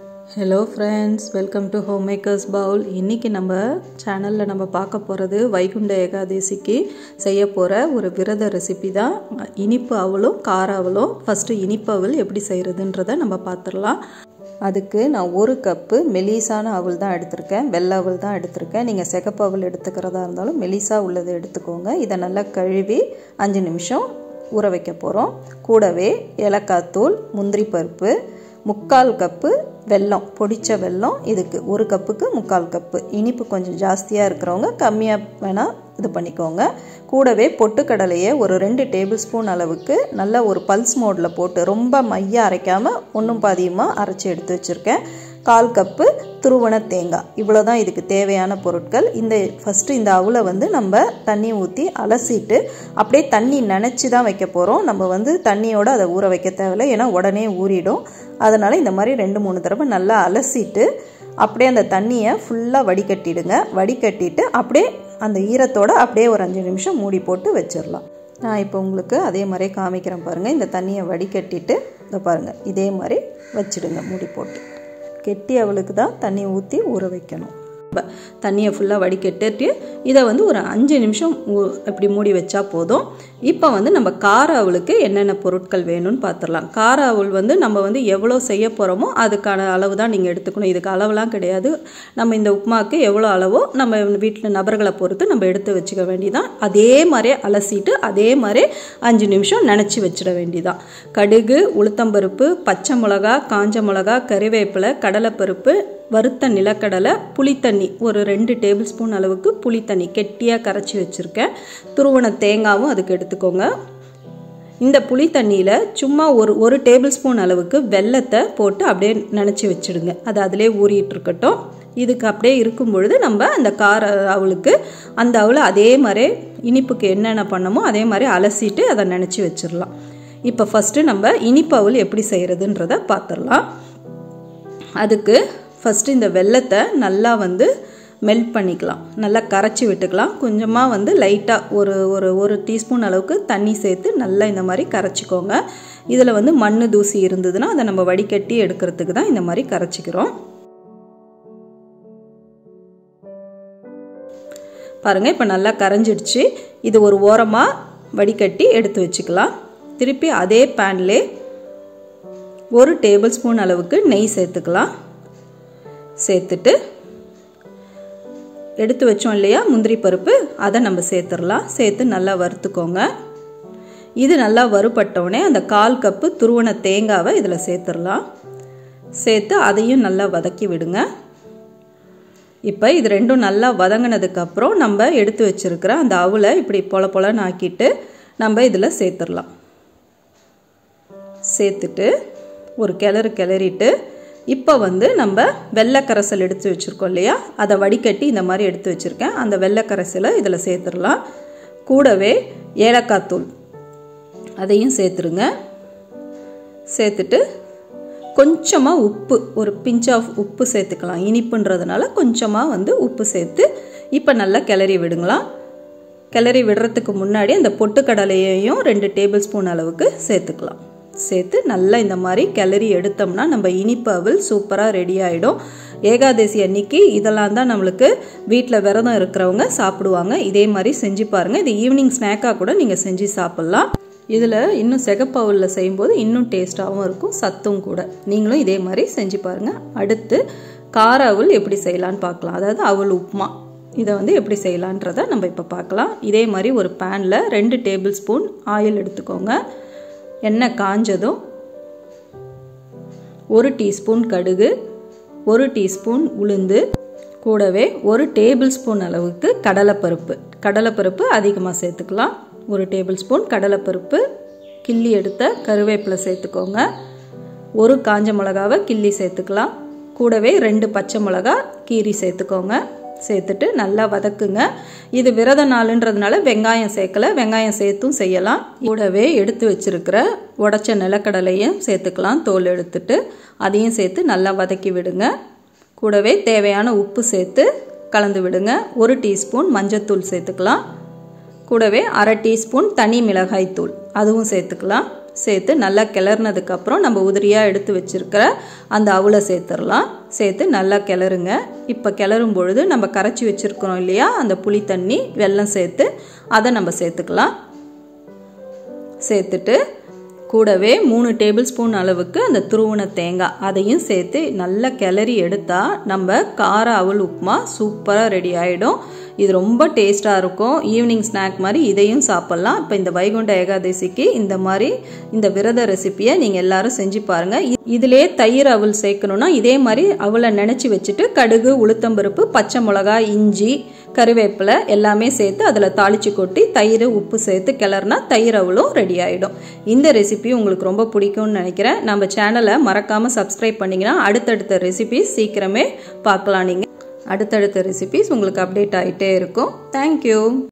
Hello friends, welcome to Homemakers Bowl. இன்னைக்கு நம்ம சேனல்ல நம்ம பார்க்க போறது வைகுண்ட ஏகாதசிக்கு செய்ய போற ஒரு விரத ரெசிபி தான். இனிப்பு அவலும் கார அவலும். ஃபர்ஸ்ட் இனிப்பு அவல் எப்படி செய்யறதுன்றதை நம்ம பார்த்துடலாம். அதுக்கு நான் 1 கப் மெலிசான அவல் தான் எடுத்துர்க்கேன். வெள்ளை அவல் தான் எடுத்துர்க்கேன். நீங்க சிகப்பு அவல் எடுத்துக்கறதா இருந்தாலும் மெலிசா உள்ளதை எடுத்துக்கோங்க. இத நல்லா கழுவி 5 நிமிஷம் ஊற வைக்க போறோம். கூடவே ஏலக்காய் தூள், முந்திரி பருப்பு, 3/4 கப் வெல்லம், பொடிச்ச வெல்லம். இதுக்கு 1 கப்புக்கு 3/4 கப். இனிப்பு கொஞ்சம் ஜாஸ்தியா இருக்கிறவங்க கம்மியா வேணா இது பண்ணிக்கோங்க. கூடவே பொட்டுக்கடலையை ஒரு 2 டேபிள் ஸ்பூன் அளவுக்கு நல்ல ஒரு பல்ஸ் மோட்ல போட்டு ரொம்ப மையா அரைக்காம ஒண்ணும் பாதியுமா அரைச்சு எடுத்து வச்சிருக்கேன். 1/4 கப் துருவன தேங்காய். இவ்வளவுதான் இதுக்கு தேவையான பொருட்கள். ஃபர்ஸ்ட் இந்த அவலை நம்ம தண்ணி ஊத்தி அலசிட்டு அப்படியே தண்ணி நனைச்சு தான் வைக்க போறோம். நம்ம தண்ணியோட அதை ஊற வைக்க தேவையில்லை, ஏன்னா உடனே ஊறிடும். அதனால இந்த மாதிரி 2-3 தடவை நல்லா அலசிட்டு அப்படியே அந்த தண்ணியை ஃபுல்லா வடிகட்டிடுங்க. வடிகட்டிட்டு அப்படியே அந்த ஈரத்தோட அப்படியே ஒரு 5 நிமிஷம் மூடி போட்டு வச்சிடலாம். நான் இப்போ உங்களுக்கு அதே மாதிரி காமிக்கிறேன் பாருங்க. இந்த தண்ணியை வடிகட்டிட்டு இத பாருங்க, இதே மாதிரி வச்சிடுங்க மூடி போட்டு. கெட்டி அவளுக்கு தான் தண்ணி ஊற்றி ஊற வைக்கணும். தண்ணியை ஃபுல்லாக வடிகட்டிட்டு இதை ஒரு 5 நிமிஷம் இப்படி மூடி வச்சா போதும். இப்போ நம்ம கார அவளுக்கு என்னென்ன பொருட்கள் வேணும்னு பார்த்துடலாம். கார அவல் நம்ம எவ்வளோ செய்ய போகிறோமோ அதுக்கான அளவு தான் நீங்கள் எடுத்துக்கணும். இதுக்கு அளவுலாம் கிடையாது. நம்ம இந்த உப்புமாவுக்கு எவ்வளோ அளவோ நம்ம வீட்டில் நபர்களை பொறுத்து நம்ம எடுத்து வச்சுக்க வேண்டியதான். அதே மாதிரி அலசிட்டு அதே மாதிரி 5 நிமிஷம் நினச்சி வச்சிட வேண்டியதான். கடுகு, உளுத்தம்பருப்பு, பச்சை மிளகா, காஞ்ச மிளகா, கறிவேப்பிலை, கடலைப்பருப்பு, வறுத்த நிலக்கடலை, புளித்தண்ணி ஒரு 2 டேபிள் ஸ்பூன் அளவுக்கு புளித்தண்ணி கெட்டியாக கரைச்சி வச்சுருக்கேன். துருவன தேங்காவும் அதுக்கு எடுத்துக்கோங்க. இந்த புளித்தண்ணியில் சும்மா ஒரு டேபிள் ஸ்பூன் அளவுக்கு வெல்லத்தை போட்டு அப்படியே நினச்சி வச்சுடுங்க. அது அதிலே ஊறிட்டு இருக்கட்டும். இதுக்கு அப்படியே இருக்கும் பொழுது நம்ம அந்த கார அவளுக்கு அந்த அவளை அதே மாதிரி இனிப்புக்கு என்னென்ன பண்ணமோ அதே மாதிரி அலசிட்டு அதை நினச்சி வச்சிடலாம். இப்போ ஃபஸ்ட்டு நம்ம இனிப்பு அவல் எப்படி செய்கிறதுன்றதை பார்த்துடலாம். அதுக்கு ஃபஸ்ட்டு இந்த வெல்லத்தை நல்லா மெல்ட் பண்ணிக்கலாம், நல்லா கரைச்சி விட்டுக்கலாம். கொஞ்சமாக லைட்டாக ஒரு டீஸ்பூன் அளவுக்கு தண்ணி சேர்த்து நல்லா இந்த மாதிரி கரைச்சிக்கோங்க. இதில் மண் தூசி இருந்ததுன்னா அதை நம்ம வடிகட்டி எடுக்கிறதுக்கு தான் இந்த மாதிரி கரைச்சிக்கிறோம். பாருங்கள், இப்போ நல்லா கரைஞ்சிடுச்சு. இது ஒரு ஓரமாக வடிகட்டி எடுத்து வச்சுக்கலாம். திருப்பி அதே பேன்லே 1 டேபிள் ஸ்பூன் அளவுக்கு நெய் சேர்த்துக்கலாம். சேர்த்துட்டு எடுத்து வச்சோம் இல்லையா முந்திரி பருப்பு, அதை நம்ம சேர்த்துடலாம். சேர்த்து நல்லா வறுத்துக்கோங்க. இது நல்லா வறுபட்டவுடனே அந்த 1/4 கப்பு துருவன தேங்காவை இதில் சேர்த்துடலாம். சேர்த்து அதையும் நல்லா வதக்கி விடுங்க. இப்போ இது ரெண்டும் நல்லா வதங்கினதுக்கு அப்புறம் நம்ம எடுத்து வச்சிருக்கிற அந்த அவலை இப்படி பொல பொலன்னு ஆக்கிட்டு நம்ம இதில் சேர்த்துடலாம். சேர்த்துட்டு ஒரு கிளறிட்டு இப்போ நம்ம வெள்ளைக்கரைசல் எடுத்து வச்சுருக்கோம் இல்லையா, அதை வடிகட்டி இந்த மாதிரி எடுத்து வச்சுருக்கேன். அந்த வெள்ளைக்கரைசலை இதில் சேர்த்துடலாம். கூடவே ஏலக்காய் தூள் அதையும் சேர்த்துருங்க. சேர்த்துட்டு கொஞ்சமாக உப்பு, ஒரு பிஞ்ச் ஆஃப் உப்பு சேர்த்துக்கலாம். இனிப்புன்றதுனால கொஞ்சமாக உப்பு சேர்த்து இப்போ நல்லா கிளறி விடுங்களாம். கிளறி விடுறதுக்கு முன்னாடி அந்த பொட்டுக்கடலையையும் 2 டேபிள் ஸ்பூன் அளவுக்கு சேர்த்துக்கலாம். சேர்த்து நல்லா இந்த மாதிரி கிளறி எடுத்தோம்னா நம்ம இனிப்பு அவல் சூப்பராக ரெடி ஆகிடும். ஏகாதசி அன்னைக்கு இதெல்லாம் தான் நம்மளுக்கு வீட்டில் விரதம் இருக்கிறவங்க சாப்பிடுவாங்க. இதே மாதிரி செஞ்சு பாருங்கள். இது ஈவினிங் ஸ்நாக்காக கூட நீங்கள் செஞ்சு சாப்பிட்லாம். இதில் இன்னும் சிகப்பு அவலில் செய்யும்போது இன்னும் டேஸ்ட்டாகவும் இருக்கும், சத்தும் கூட. நீங்களும் இதே மாதிரி செஞ்சு பாருங்கள். அடுத்து கார அவல் எப்படி செய்யலான்னு பார்க்கலாம். அதாவது அவல் உப்புமா, இதை எப்படி செய்யலான்றதை நம்ம இப்போ பார்க்கலாம். இதே மாதிரி ஒரு பேனில் 2 டேபிள் ஸ்பூன் ஆயில் எடுத்துக்கோங்க. எண்ணெய் காஞ்சதும் 1 டீஸ்பூன் கடுகு, 1 டீஸ்பூன் உளுந்து, கூடவே 1 டேபிள் ஸ்பூன் அளவுக்கு கடலைப்பருப்பு அதிகமாக சேர்த்துக்கலாம். 1 டேபிள் ஸ்பூன் கடலைப்பருப்பு, கிள்ளி எடுத்த கருவேப்பிலை சேர்த்துக்கோங்க. 1 காஞ்ச மிளகாவை கிள்ளி சேர்த்துக்கலாம். கூடவே 2 பச்சை மிளகா கீரி சேர்த்துக்கோங்க. சேர்த்துட்டு நல்லா வதக்குங்க. இது விரத நாளுன்றதுனால வெங்காயம் சேர்க்கல, வெங்காயம் சேர்த்தும் செய்யலாம். கூடவே எடுத்து வச்சிருக்கிற உடைச்ச நிலக்கடலையும் சேர்த்துக்கலாம். தோல் எடுத்துட்டு அதையும் சேர்த்து நல்லா வதக்கி விடுங்க. கூடவே தேவையான உப்பு சேர்த்து கலந்து விடுங்க. 1 டீஸ்பூன் மஞ்சத்தூள் சேர்த்துக்கலாம். கூடவே 1/2 டீஸ்பூன் தனி மிளகாய் தூள் அதுவும் சேர்த்துக்கலாம். சேர்த்து நல்லா கிளறினதுக்கப்புறம் நம்ம உதிரியாக எடுத்து வச்சுருக்கிற அந்த அவலை சேர்த்துடலாம். சேர்த்து நல்லா கிளறுங்க. இப்போ கிளறும் பொழுது நம்ம கரைச்சி வச்சுருக்கிறோம் இல்லையா அந்த புளி தண்ணி, வெல்லம் சேர்த்து அதை நம்ம சேர்த்துக்கலாம். சேர்த்துட்டு கூடவே 3 டேபிள் ஸ்பூன் அளவுக்கு அந்த துருவன தேங்காய் அதையும் சேர்த்து நல்லா கிளறி எடுத்தால் நம்ம கார அவல் உப்புமா சூப்பராக ரெடி ஆகிடும். இது ரொம்ப டேஸ்ட்டாக இருக்கும். ஈவினிங் ஸ்நாக் மாதிரி இதையும் சாப்பிட்லாம். இப்போ இந்த வைகுண்ட ஏகாதசிக்கு இந்த மாதிரி இந்த விரத ரெசிப்பியை நீங்கள் எல்லாரும் செஞ்சு பாருங்கள். இதிலே தயிர் அவல் சேர்க்கணுன்னா இதே மாதிரி அவலை நினச்சி வச்சுட்டு கடுகு, உளுத்தம்பருப்பு, பச்சை மிளகாய், இஞ்சி, கருவேப்பிலை எல்லாமே சேர்த்து அதில் தாளித்து கொட்டி தயிர், உப்பு சேர்த்து கிளறினா தயிர் அவலும் ரெடி ஆகிடும். இந்த ரெசிபி உங்களுக்கு ரொம்ப பிடிக்கும்னு நினைக்கிறேன். நம்ம சேனலை மறக்காமல் சப்ஸ்கிரைப் பண்ணிங்கன்னா அடுத்தடுத்த ரெசிபிஸ் சீக்கிரமே பார்க்கலாம். நீங்கள் அடுத்தடுத்த ரெசிபிஸ் உங்களுக்கு அப்டேட் ஆகிட்டே இருக்கும். தேங்க்யூ.